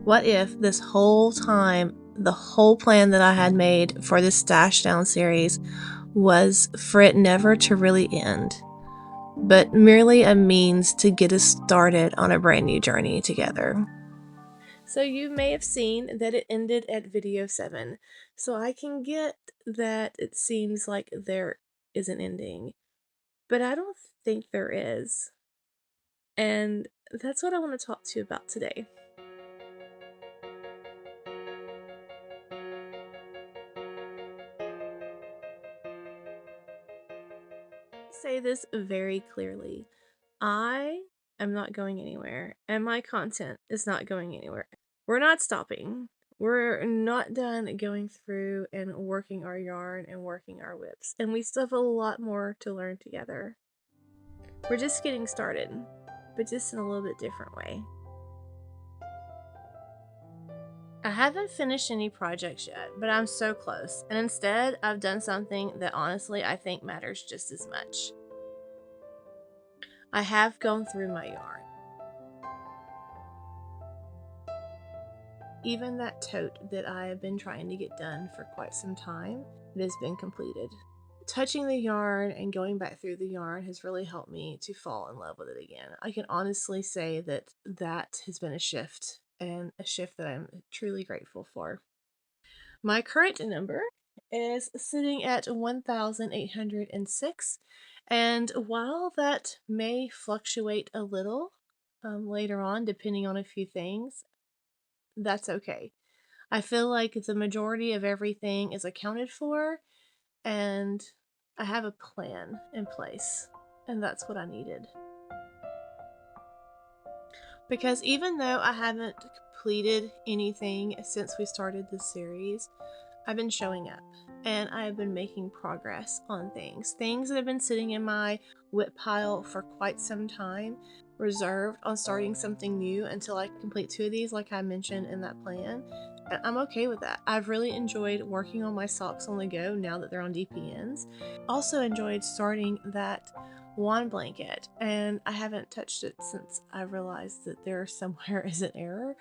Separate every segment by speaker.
Speaker 1: What if this whole time, the whole plan that I had made for this Stash Down series was for it never to really end, but merely a means to get us started on a brand new journey together? So you may have seen that it ended at video 7, so I can get that it seems like there is an ending, but I don't think there is. And that's what I want to talk to you about today. Say this very clearly. I am not going anywhere, and my content is not going anywhere. We're not stopping. We're not done going through and working our yarn and working our whips, and we still have a lot more to learn together. We're just getting started, but just in a little bit different way. I haven't finished any projects yet, but I'm so close, and instead I've done something that honestly I think matters just as much. I have gone through my yarn. Even that tote that I have been trying to get done for quite some time, it has been completed. Touching the yarn and going back through the yarn has really helped me to fall in love with it again. I can honestly say that that has been a shift, and a shift that I'm truly grateful for. My current number is sitting at 1,806, and while that may fluctuate a little later on, depending on a few things, that's okay. I feel like the majority of everything is accounted for, and I have a plan in place, and that's what I needed. Because even though I haven't completed anything since we started this series, I've been showing up and I've been making progress on things that have been sitting in my WIP pile for quite some time, reserved on starting something new until I complete 2 of these, like I mentioned in that plan. And I'm okay with that. I've really enjoyed working on my socks on the go now that they're on DPNs. Also enjoyed starting that wand blanket, and I haven't touched it since I realized that there somewhere is an error,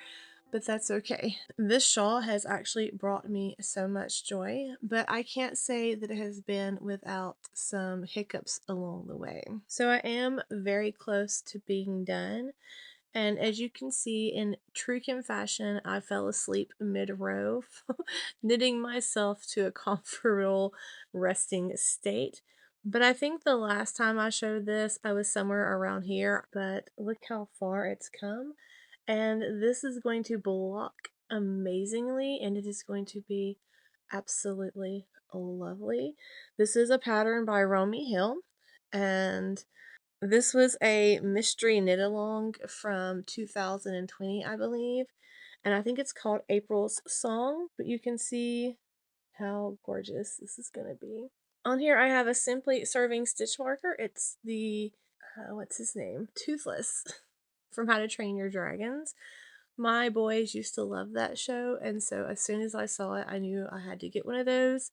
Speaker 1: but that's okay. This shawl has actually brought me so much joy, but I can't say that it has been without some hiccups along the way. So I am very close to being done, and as you can see, in true Kim fashion, I fell asleep mid-row, knitting myself to a comfortable resting state. But I think the last time I showed this, I was somewhere around here, but look how far it's come. And this is going to block amazingly, and it is going to be absolutely lovely. This is a pattern by Romy Hill, and this was a mystery knit along from 2020, I believe, and I think it's called April's Song, but you can see how gorgeous this is going to be. On here I have a Simply Serving stitch marker. It's the, what's his name? Toothless from How to Train Your Dragons. My boys used to love that show, and so as soon as I saw it, I knew I had to get one of those,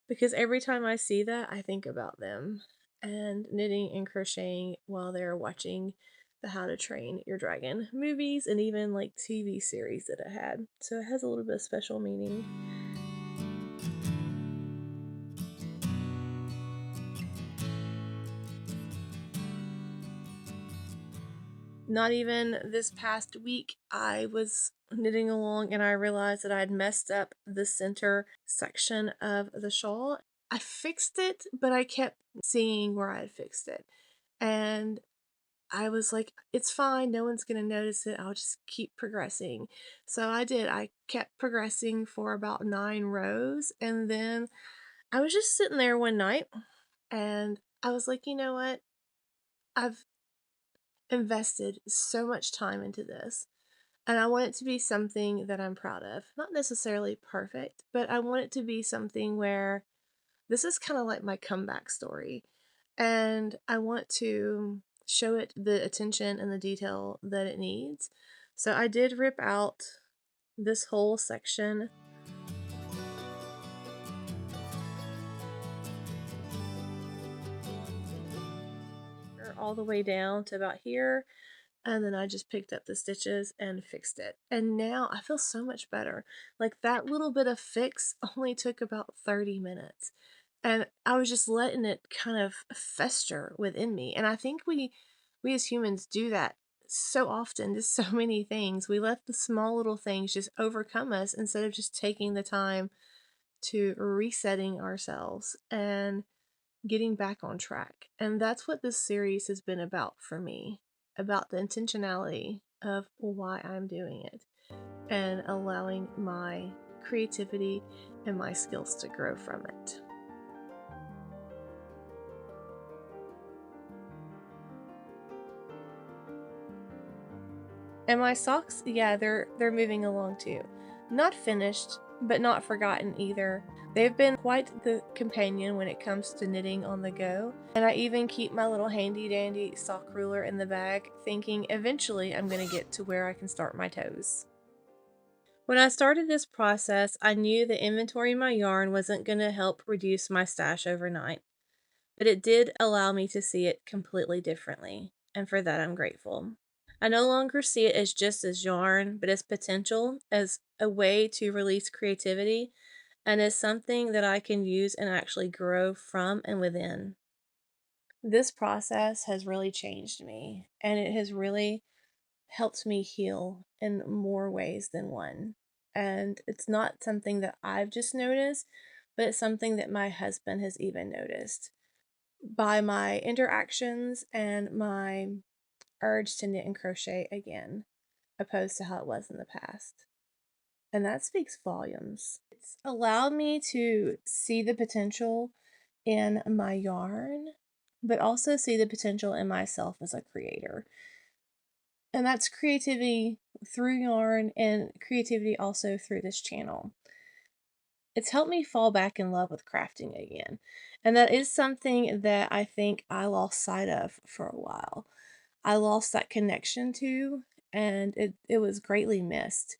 Speaker 1: because every time I see that, I think about them and knitting and crocheting while they're watching the How to Train Your Dragon movies and even like TV series that it had. So it has a little bit of special meaning. Not even this past week, I was knitting along and I realized that I had messed up the center section of the shawl. I fixed it, but I kept seeing where I had fixed it. And I was like, it's fine, no one's going to notice it, I'll just keep progressing. So I did. I kept progressing for about 9 rows, and then I was just sitting there one night and I was like, you know what? I've invested so much time into this, and I want it to be something that I'm proud of. Not necessarily perfect, but I want it to be something where this is kind of like my comeback story, and I want to show it the attention and the detail that it needs. So I did rip out this whole section. All the way down to about here. And then I just picked up the stitches and fixed it. And now I feel so much better. Like that little bit of fix only took about 30 minutes. And I was just letting it kind of fester within me. And I think we as humans do that so often, just so many things. We let the small little things just overcome us instead of just taking the time to resetting ourselves and getting back on track. And that's what this series has been about for me, about the intentionality of why I'm doing it and allowing my creativity and my skills to grow from it. And my socks, yeah, they're moving along too. Not finished, but not forgotten either. They've been quite the companion when it comes to knitting on the go. And I even keep my little handy dandy sock ruler in the bag, thinking eventually I'm going to get to where I can start my toes. When I started this process, I knew the inventory in my yarn wasn't going to help reduce my stash overnight, but it did allow me to see it completely differently, and for that I'm grateful. I no longer see it as just as yarn, but as potential, as a way to release creativity, and as something that I can use and actually grow from and within. This process has really changed me, and it has really helped me heal in more ways than one. And it's not something that I've just noticed, but it's something that my husband has even noticed by my interactions and my urge to knit and crochet again, opposed to how it was in the past. And that speaks volumes. It's allowed me to see the potential in my yarn, but also see the potential in myself as a creator. And that's creativity through yarn and creativity also through this channel. It's helped me fall back in love with crafting again. And that is something that I think I lost sight of for a while. I lost that connection to, and it was greatly missed.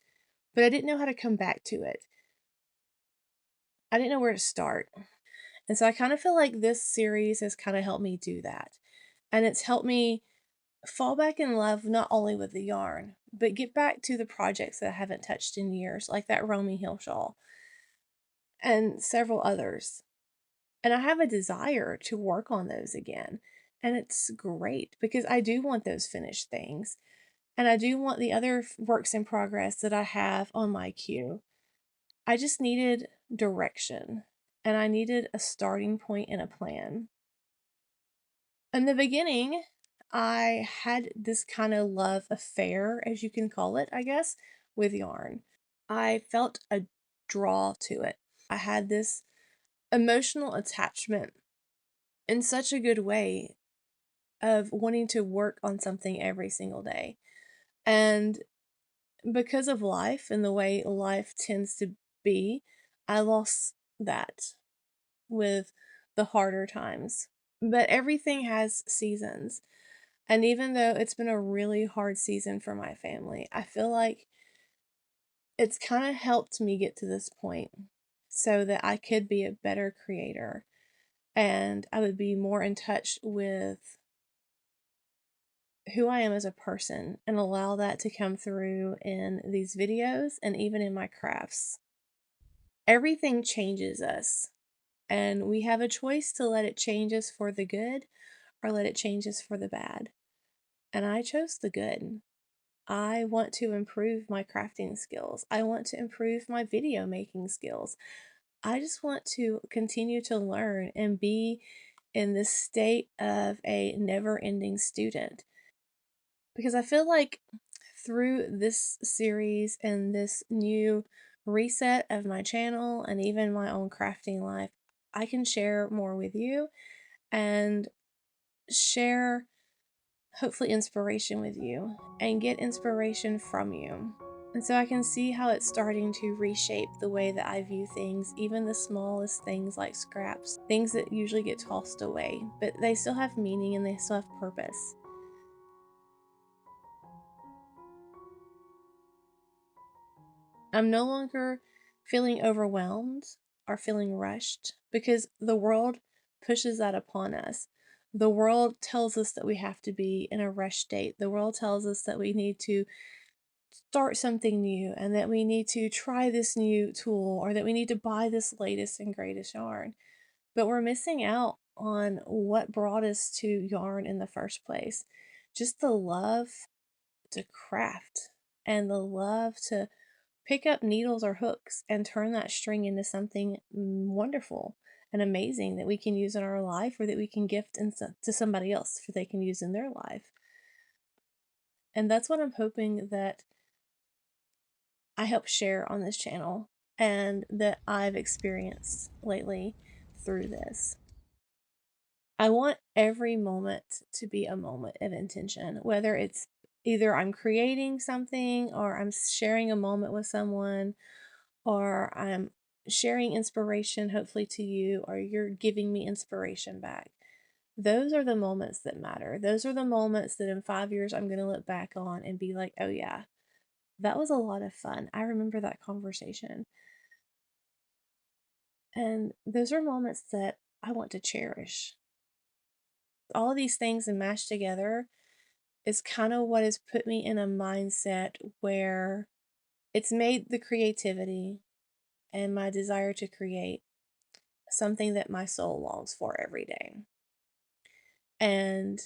Speaker 1: But I didn't know how to come back to it. I didn't know where to start. And so I kind of feel like this series has kind of helped me do that. And it's helped me fall back in love not only with the yarn, but get back to the projects that I haven't touched in years, like that Romy Hill shawl and several others. And I have a desire to work on those again. And it's great because I do want those finished things. And I do want the other works in progress that I have on my queue. I just needed direction and I needed a starting point and a plan. In the beginning, I had this kind of love affair, as you can call it, I guess, with yarn. I felt a draw to it. I had this emotional attachment in such a good way of wanting to work on something every single day. And because of life and the way life tends to be, I lost that with the harder times. But everything has seasons. And even though it's been a really hard season for my family, I feel like it's kind of helped me get to this point so that I could be a better creator and I would be more in touch with who I am as a person and allow that to come through in these videos and even in my crafts. Everything changes us, and we have a choice to let it change us for the good or let it change us for the bad. And I chose the good. I want to improve my crafting skills. I want to improve my video making skills. I just want to continue to learn and be in this state of a never ending student. Because I feel like through this series and this new reset of my channel and even my own crafting life, I can share more with you and share hopefully inspiration with you and get inspiration from you. And so I can see how it's starting to reshape the way that I view things, even the smallest things like scraps, things that usually get tossed away, but they still have meaning and they still have purpose. I'm no longer feeling overwhelmed or feeling rushed because the world pushes that upon us. The world tells us that we have to be in a rush state. The world tells us that we need to start something new and that we need to try this new tool or that we need to buy this latest and greatest yarn. But we're missing out on what brought us to yarn in the first place. Just the love to craft and the love to pick up needles or hooks and turn that string into something wonderful and amazing that we can use in our life or that we can gift to somebody else so they can use in their life. And that's what I'm hoping that I help share on this channel and that I've experienced lately through this. I want every moment to be a moment of intention, whether it's either I'm creating something or I'm sharing a moment with someone or I'm sharing inspiration, hopefully to you, or you're giving me inspiration back. Those are the moments that matter. Those are the moments that in 5 years I'm going to look back on and be like, oh, yeah, that was a lot of fun. I remember that conversation. And those are moments that I want to cherish. All of these things and mashed together is kind of what has put me in a mindset where it's made the creativity and my desire to create something that my soul longs for every day. And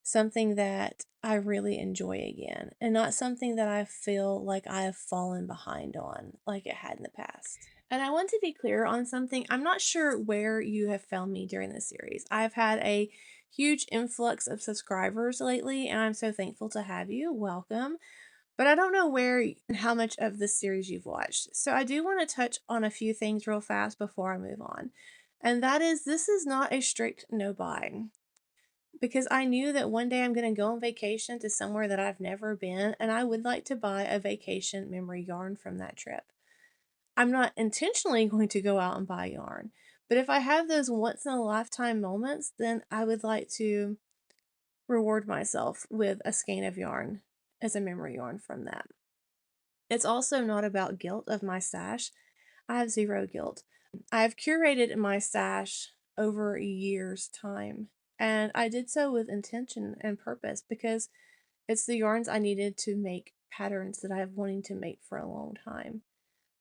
Speaker 1: something that I really enjoy again, and not something that I feel like I have fallen behind on like it had in the past. And I want to be clear on something. I'm not sure where you have found me during this series. I've had a huge influx of subscribers lately, and I'm so thankful to have you. Welcome. But I don't know where and how much of this series you've watched. So I do want to touch on a few things real fast before I move on. And that is, this is not a strict no buy. Because I knew that one day I'm going to go on vacation to somewhere that I've never been, and I would like to buy a vacation memory yarn from that trip. I'm not intentionally going to go out and buy yarn, but if I have those once in a lifetime moments, then I would like to reward myself with a skein of yarn as a memory yarn from that. It's also not about guilt of my stash. I have zero guilt. I've curated my stash over a year's time, and I did so with intention and purpose because it's the yarns I needed to make patterns that I have wanting to make for a long time.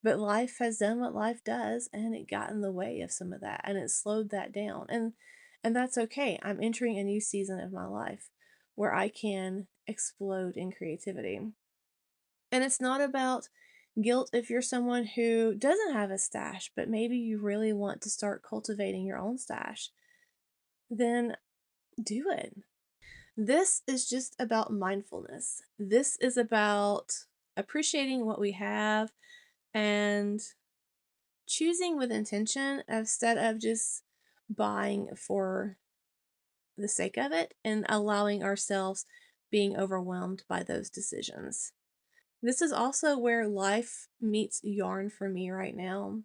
Speaker 1: But life has done what life does, and it got in the way of some of that, and it slowed that down. And that's okay. I'm entering a new season of my life where I can explode in creativity. And it's not about guilt if you're someone who doesn't have a stash, but maybe you really want to start cultivating your own stash, then do it. This is just about mindfulness. This is about appreciating what we have and choosing with intention instead of just buying for the sake of it and allowing ourselves being overwhelmed by those decisions. This is also where life meets yarn for me right now.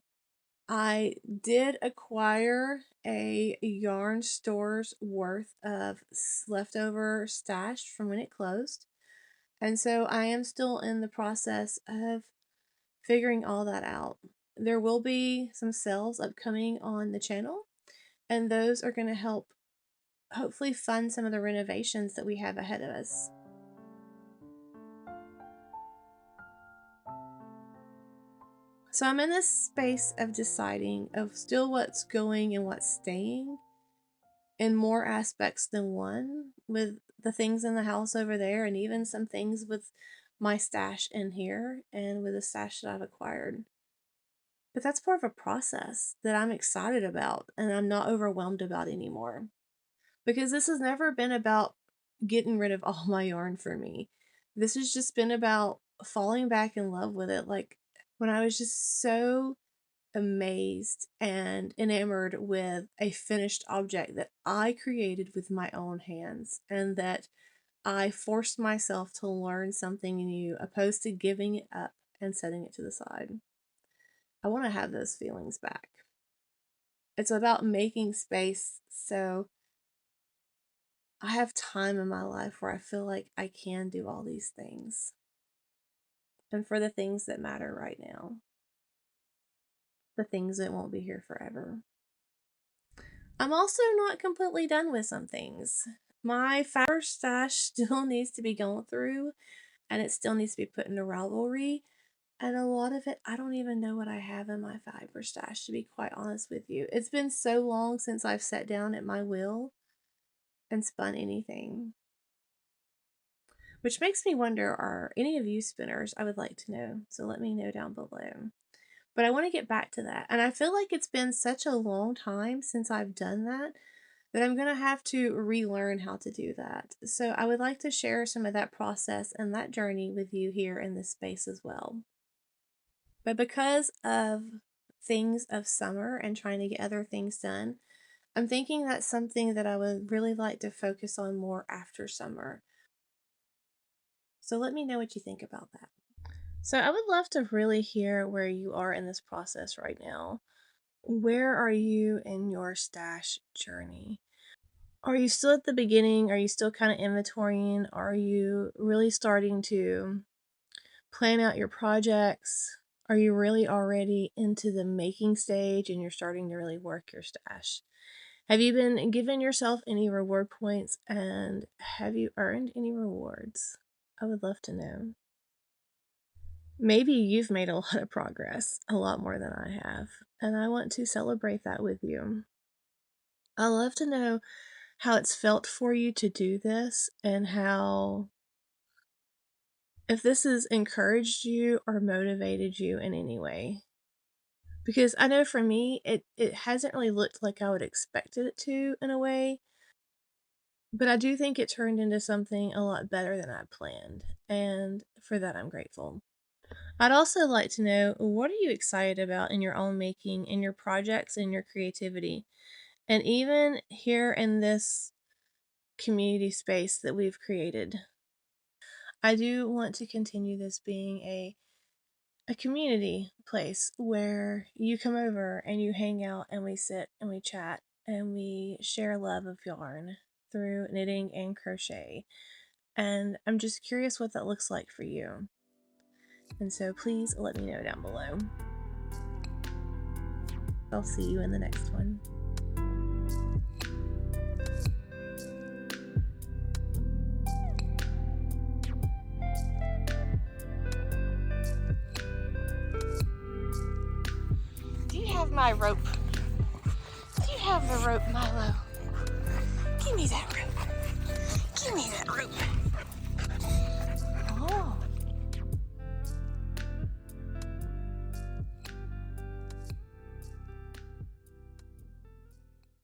Speaker 1: I did acquire a yarn store's worth of leftover stash from when it closed. And so I am still in the process of figuring all that out. There will be some sales upcoming on the channel, and those are going to help hopefully fund some of the renovations that we have ahead of us. So I'm in this space of deciding of still what's going and what's staying in more aspects than one, with the things in the house over there and even some things with my stash in here and with the stash that I've acquired. But that's part of a process that I'm excited about and I'm not overwhelmed about anymore. Because this has never been about getting rid of all my yarn for me. This has just been about falling back in love with it. Like when I was just so amazed and enamored with a finished object that I created with my own hands and that I forced myself to learn something new opposed to giving it up and setting it to the side. I want to have those feelings back. It's about making space so I have time in my life where I feel like I can do all these things. And for the things that matter right now, the things that won't be here forever. I'm also not completely done with some things. My fiber stash still needs to be gone through, and it still needs to be put into Ravelry. And a lot of it, I don't even know what I have in my fiber stash, to be quite honest with you. It's been so long since I've sat down at my wheel and spun anything. Which makes me wonder, are any of you spinners? I would like to know, so let me know down below. But I want to get back to that. And I feel like it's been such a long time since I've done that I'm going to have to relearn how to do that. So I would like to share some of that process and that journey with you here in this space as well. But because of things of summer and trying to get other things done, I'm thinking that's something that I would really like to focus on more after summer. So let me know what you think about that. So I would love to really hear where you are in this process right now. Where are you in your stash journey? Are you still at the beginning? Are you still kind of inventorying? Are you really starting to plan out your projects? Are you really already into the making stage and you're starting to really work your stash? Have you been giving yourself any reward points, and have you earned any rewards? I would love to know. Maybe you've made a lot of progress, a lot more than I have, and I want to celebrate that with you. I love to know how it's felt for you to do this, and how, if this has encouraged you or motivated you in any way. Because I know for me, it hasn't really looked like I would expect it to in a way, but I do think it turned into something a lot better than I planned, and for that I'm grateful. I'd also like to know, what are you excited about in your own making, in your projects, and your creativity? And even here in this community space that we've created, I do want to continue this being a community place where you come over and you hang out and we sit and we chat and we share love of yarn through knitting and crochet. And I'm just curious what that looks like for you. And so please let me know down below. I'll see you in the next one. Do you have my rope? Do you have the rope, Milo? Give me that rope.